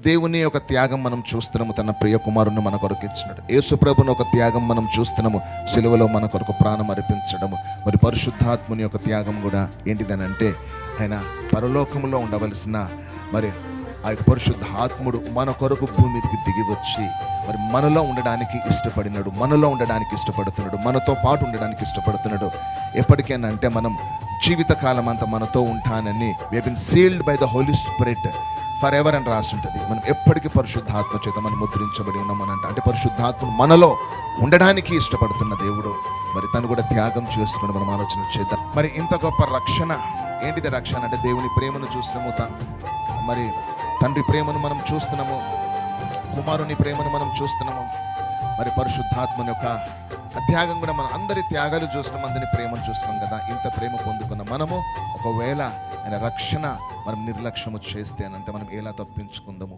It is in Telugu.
దేవుని ఒక త్యాగం మనం చూస్తున్నాము, తన ప్రియ కుమారుని మన కొరకు ఇచ్చినట్టు. యేసు ప్రభుని ఒక త్యాగం మనం చూస్తున్నాము, సిలువలో మన కొరకు ప్రాణం అర్పించడము. మరి పరిశుద్ధాత్ముని యొక్క త్యాగం కూడా ఏంటిదని అంటే, ఆయన పరలోకంలో ఉండవలసిన మరి ఆ యొక్క పరిశుద్ధాత్ముడు మన కొరకు భూమి మీదకి దిగి వచ్చి మరి మనలో ఉండడానికి ఇష్టపడినాడు, మనలో ఉండడానికి ఇష్టపడుతున్నాడు, మనతో పాటు ఉండడానికి ఇష్టపడుతున్నాడు. ఎప్పటికైనా అంటే మనం జీవితకాలం అంతా మనతో ఉంటానని we have been sealed by the holy spirit forever అని రాసి ఉంటుంది. మనం ఎప్పటికీ పరిశుద్ధాత్మ చేత మనం ముద్రించబడి ఉన్నామని అంటే పరిశుద్ధాత్మను మనలో ఉండడానికి ఇష్టపడుతున్న దేవుడు మరి తను కూడా త్యాగం చేస్తున్నాడు. మనం ఆలోచన చేద్దాం. మరి ఇంత గొప్ప రక్షణ ఏంటిది? రక్షణ అంటే దేవుని ప్రేమను చూస్తున్నాము, మరి తండ్రి ప్రేమను మనం చూస్తున్నాము, కుమారుని ప్రేమను మనం చూస్తున్నాము, మరి పరిశుద్ధాత్మని యొక్క త్యాగం కూడా మనం అందరి త్యాగాలు చూస్తున్నాం, అందరి ప్రేమను చూస్తున్నాం కదా. ఇంత ప్రేమ పొందుకున్న మనము ఒకవేళ ఆయన రక్షణ మనం నిర్లక్ష్యము చేస్తే అని అంటే మనం ఎలా తప్పించుకుందాము?